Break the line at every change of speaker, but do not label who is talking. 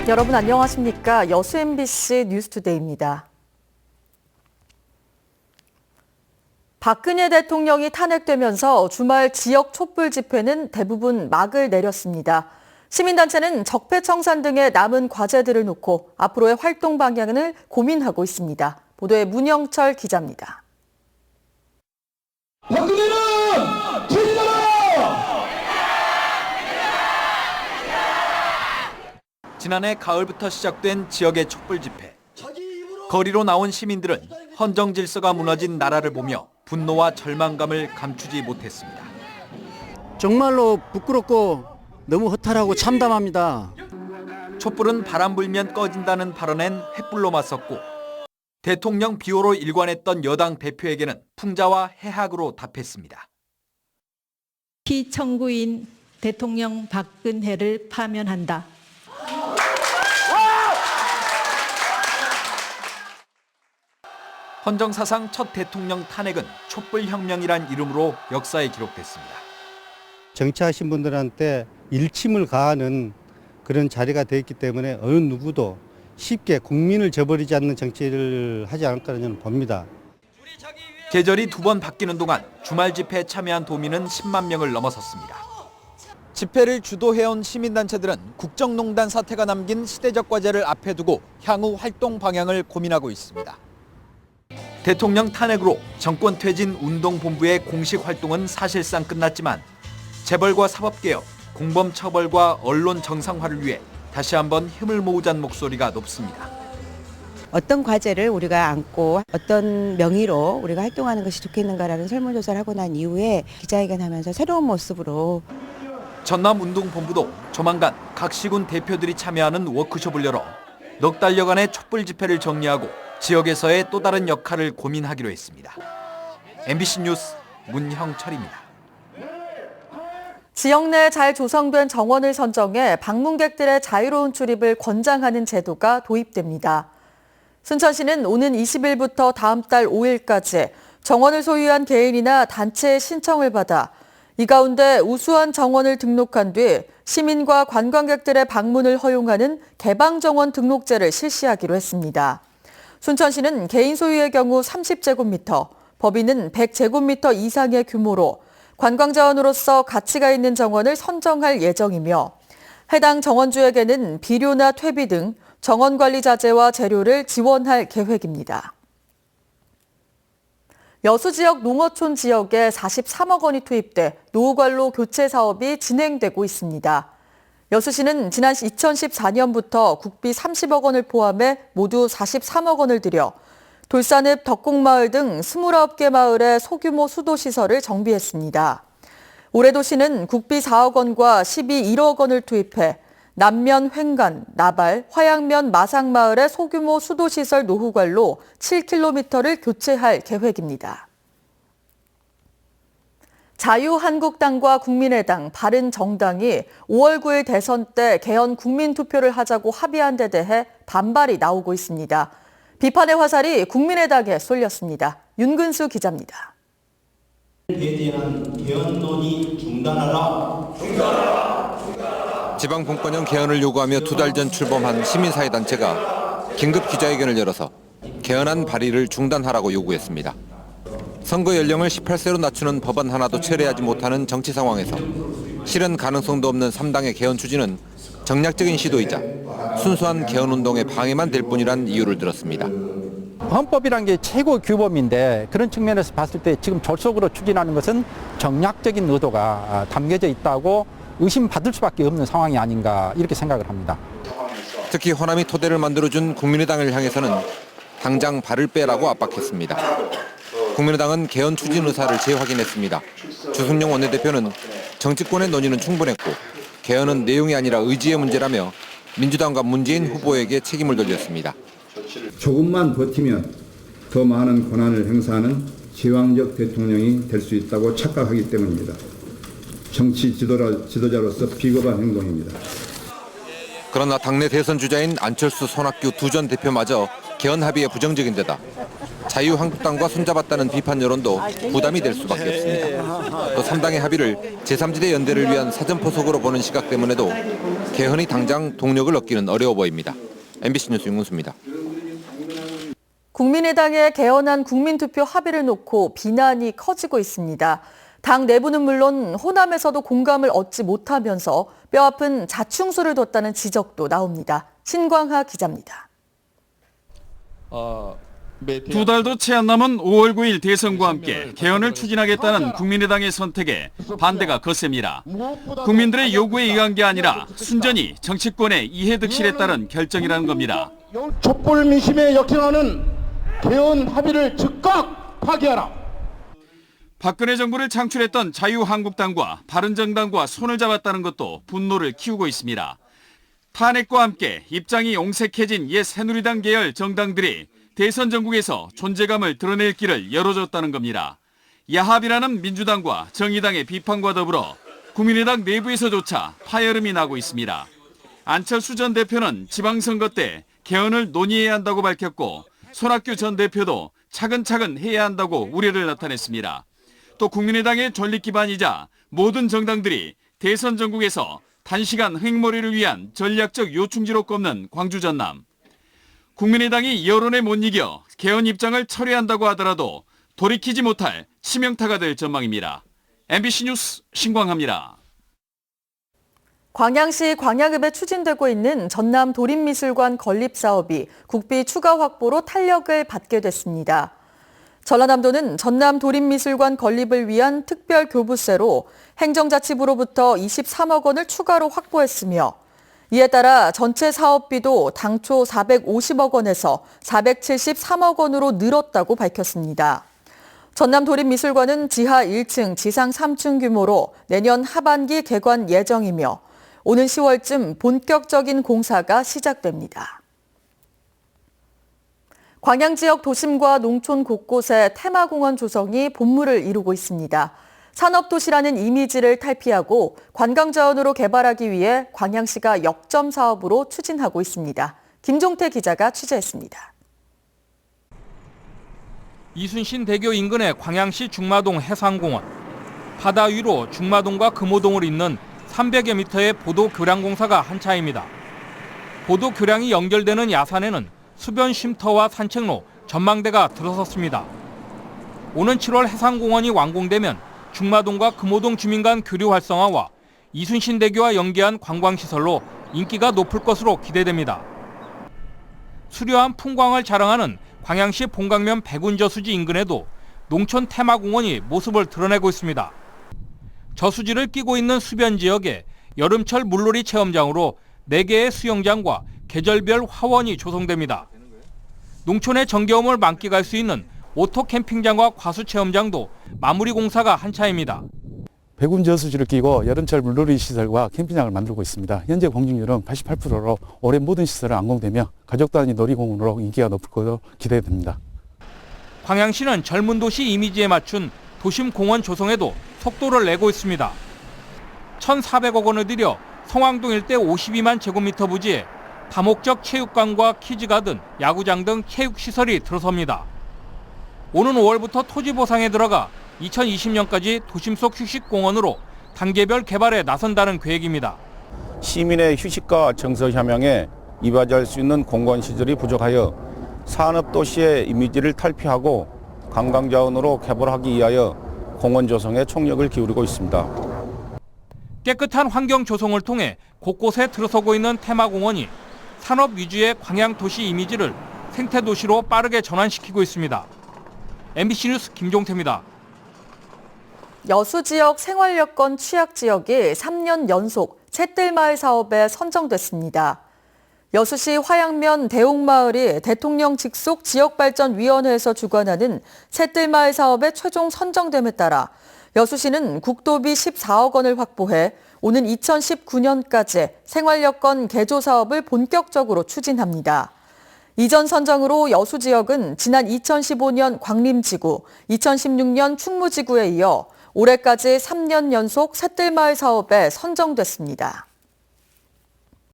여러분 안녕하십니까? 여수 MBC 뉴스투데이입니다. 박근혜 대통령이 탄핵되면서 주말 지역 촛불 집회는 대부분 막을 내렸습니다. 시민단체는 적폐청산 등의 남은 과제들을 놓고 앞으로의 활동 방향을 고민하고 있습니다. 보도에 문영철 기자입니다.
박근혜는 퇴진하라!
지난해 가을부터 시작된 지역의 촛불 집회. 거리로 나온 시민들은 헌정 질서가 무너진 나라를 보며 분노와 절망감을 감추지 못했습니다.
정말로 부끄럽고 너무 허탈하고 참담합니다.
촛불은 바람 불면 꺼진다는 발언엔 횃불로 맞섰고 대통령 비호로 일관했던 여당 대표에게는 풍자와 해학으로 답했습니다.
피청구인 대통령 박근혜를 파면한다.
헌정사상 첫 대통령 탄핵은 촛불혁명이란 이름으로 역사에 기록됐습니다.
정치하신 분들한테 일침을 가하는 그런 자리가 되었기 때문에 어느 누구도 쉽게 국민을 저버리지 않는 정치를 하지 않을까 저는 봅니다.
계절이 두 번 바뀌는 동안 주말 집회에 참여한 도민은 10만 명을 넘어섰습니다. 집회를 주도해온 시민단체들은 국정농단 사태가 남긴 시대적 과제를 앞에 두고 향후 활동 방향을 고민하고 있습니다. 대통령 탄핵으로 정권 퇴진 운동본부의 공식 활동은 사실상 끝났지만 재벌과 사법개혁, 공범 처벌과 언론 정상화를 위해 다시 한번 힘을 모으자는 목소리가 높습니다.
어떤 과제를 우리가 안고 어떤 명의로 우리가 활동하는 것이 좋겠는가라는 설문조사를 하고 난 이후에 기자회견하면서 새로운 모습으로
전남운동본부도 조만간 각 시군 대표들이 참여하는 워크숍을 열어 넉 달여간의 촛불 집회를 정리하고 지역에서의 또 다른 역할을 고민하기로 했습니다. MBC 뉴스 문형철입니다.
지역 내 잘 조성된 정원을 선정해 방문객들의 자유로운 출입을 권장하는 제도가 도입됩니다. 순천시는 오는 20일부터 다음 달 5일까지 정원을 소유한 개인이나 단체의 신청을 받아 이 가운데 우수한 정원을 등록한 뒤 시민과 관광객들의 방문을 허용하는 개방정원 등록제를 실시하기로 했습니다. 순천시는 개인 소유의 경우 30제곱미터, 법인은 100제곱미터 이상의 규모로 관광자원으로서 가치가 있는 정원을 선정할 예정이며 해당 정원주에게는 비료나 퇴비 등 정원관리 자재와 재료를 지원할 계획입니다. 여수 지역 농어촌 지역에 43억 원이 투입돼 노후관로 교체 사업이 진행되고 있습니다. 여수시는 지난 2014년부터 국비 30억 원을 포함해 모두 43억 원을 들여 돌산읍 덕곡마을 등 29개 마을의 소규모 수도시설을 정비했습니다. 올해도 시는 국비 4억 원과 1억 원을 투입해 남면 횡간, 나발, 화양면 마상마을의 소규모 수도시설 노후관로 7km를 교체할 계획입니다. 자유한국당과 국민의당, 바른정당이 5월 9일 대선 때 개헌 국민투표를 하자고 합의한 데 대해 반발이 나오고 있습니다. 비판의 화살이 국민의당에 쏠렸습니다. 윤근수 기자입니다.
대한 개헌 논의 중단하라.
지방 분권형 개헌을 요구하며 두 달 전 출범한 시민사회단체가 긴급 기자회견을 열어서 개헌안 발의를 중단하라고 요구했습니다. 선거 연령을 18세로 낮추는 법안 하나도 철회하지 못하는 정치 상황에서 실현 가능성도 없는 3당의 개헌 추진은 정략적인 시도이자 순수한 개헌 운동의 방해만 될 뿐이란 이유를 들었습니다.
헌법이란 게 최고 규범인데 그런 측면에서 봤을 때 지금 졸속으로 추진하는 것은 정략적인 의도가 담겨져 있다고 의심받을 수밖에 없는 상황이 아닌가 이렇게 생각을 합니다.
특히 호남이 토대를 만들어준 국민의당을 향해서는 당장 발을 빼라고 압박했습니다. 국민의당은 개헌 추진 의사를 재확인했습니다. 주승용 원내대표는 정치권의 논의는 충분했고 개헌은 내용이 아니라 의지의 문제라며 민주당과 문재인 후보에게 책임을 돌렸습니다.
조금만 버티면 더 많은 권한을 행사하는 제왕적 대통령이 될 수 있다고 착각하기 때문입니다. 정치 지도자로서 비겁한 행동입니다.
그러나 당내 대선 주자인 안철수, 손학규 두 전 대표마저 개헌 합의에 부정적인 데다 자유한국당과 손잡았다는 비판 여론도 부담이 될 수밖에 없습니다. 또 3당의 합의를 제3지대 연대를 위한 사전포석으로 보는 시각 때문에도 개헌이 당장 동력을 얻기는 어려워 보입니다. MBC 뉴스 윤근수입니다.
국민의당의 개헌안 국민투표 합의를 놓고 비난이 커지고 있습니다. 당 내부는 물론 호남에서도 공감을 얻지 못하면서 뼈아픈 자충수를 뒀다는 지적도 나옵니다. 신광하 기자입니다.
두 달도 채 안 남은 5월 9일 대선과 함께 개헌을 추진하겠다는 국민의당의 선택에 반대가 거셉니다. 국민들의 요구에 의한 게 아니라 순전히 정치권의 이해득실에 따른 결정이라는 겁니다.
촛불 민심에 역행하는 개헌 합의를 즉각 파기하라.
박근혜 정부를 창출했던 자유한국당과 바른정당과 손을 잡았다는 것도 분노를 키우고 있습니다. 탄핵과 함께 입장이 옹색해진 옛 새누리당 계열 정당들이 대선 전국에서 존재감을 드러낼 길을 열어줬다는 겁니다. 야합이라는 민주당과 정의당의 비판과 더불어 국민의당 내부에서조차 파열음이 나고 있습니다. 안철수 전 대표는 지방선거 때 개헌을 논의해야 한다고 밝혔고 손학규 전 대표도 차근차근 해야 한다고 우려를 나타냈습니다. 또 국민의당의 존립 기반이자 모든 정당들이 대선 전국에서 단시간 횡머리를 위한 전략적 요충지로 꼽는 광주 전남. 국민의당이 여론에 못 이겨 개헌 입장을 철회한다고 하더라도 돌이키지 못할 치명타가 될 전망입니다. MBC 뉴스 신광하입니다.
광양시 광양읍에 추진되고 있는 전남 도립미술관 건립 사업이 국비 추가 확보로 탄력을 받게 됐습니다. 전라남도는 전남 도립미술관 건립을 위한 특별 교부세로 행정자치부로부터 23억 원을 추가로 확보했으며 이에 따라 전체 사업비도 당초 450억 원에서 473억 원으로 늘었다고 밝혔습니다. 전남 도립미술관은 지하 1층, 지상 3층 규모로 내년 하반기 개관 예정이며 오는 10월쯤 본격적인 공사가 시작됩니다. 광양 지역 도심과 농촌 곳곳에 테마공원 조성이 본물을 이루고 있습니다. 산업도시라는 이미지를 탈피하고 관광자원으로 개발하기 위해 광양시가 역점 사업으로 추진하고 있습니다. 김종태 기자가 취재했습니다.
이순신 대교 인근의 광양시 중마동 해상공원. 바다 위로 중마동과 금호동을 잇는 300여 미터의 보도 교량 공사가 한차입니다. 보도 교량이 연결되는 야산에는 수변 쉼터와 산책로, 전망대가 들어섰습니다. 오는 7월 해상공원이 완공되면 중마동과 금호동 주민 간 교류 활성화와 이순신 대교와 연계한 관광시설로 인기가 높을 것으로 기대됩니다. 수려한 풍광을 자랑하는 광양시 본강면 백운저수지 인근에도 농촌 테마공원이 모습을 드러내고 있습니다. 저수지를 끼고 있는 수변 지역에 여름철 물놀이 체험장으로 4개의 수영장과 계절별 화원이 조성됩니다. 농촌의 정겨움을 만끽할 수 있는 오토 캠핑장과 과수 체험장도 마무리 공사가 한차입니다.
백운 저수지를 끼고 여름철 물놀이 시설과 캠핑장을 만들고 있습니다. 현재 공중률은 88%로 올해 모든 시설은 완공되며 가족 단위 놀이공원으로 인기가 높을 것으로 기대됩니다.
광양시는 젊은 도시 이미지에 맞춘 도심 공원 조성에도 속도를 내고 있습니다. 1,400억 원을 들여 성황동 일대 52만 제곱미터 부지에 다목적 체육관과 키즈가든, 야구장 등 체육시설이 들어섭니다. 오는 5월부터 토지 보상에 들어가 2020년까지 도심 속 휴식공원으로 단계별 개발에 나선다는 계획입니다.
시민의 휴식과 정서 함양에 이바지할 수 있는 공간시설이 부족하여 산업도시의 이미지를 탈피하고 관광자원으로 개발하기 위하여 공원 조성에 총력을 기울이고 있습니다.
깨끗한 환경 조성을 통해 곳곳에 들어서고 있는 테마공원이 산업 위주의 광양 도시 이미지를 생태도시로 빠르게 전환시키고 있습니다. MBC 뉴스 김종태입니다.
여수 지역 생활여건 취약 지역이 3년 연속 샛들마을 사업에 선정됐습니다. 여수시 화양면 대옥마을이 대통령 직속 지역발전위원회에서 주관하는 샛들마을 사업에 최종 선정됨에 따라 여수시는 국도비 14억 원을 확보해 오는 2019년까지 생활여건 개조 사업을 본격적으로 추진합니다. 이전 선정으로 여수 지역은 지난 2015년 광림지구, 2016년 충무지구에 이어 올해까지 3년 연속 샛들마을 사업에 선정됐습니다.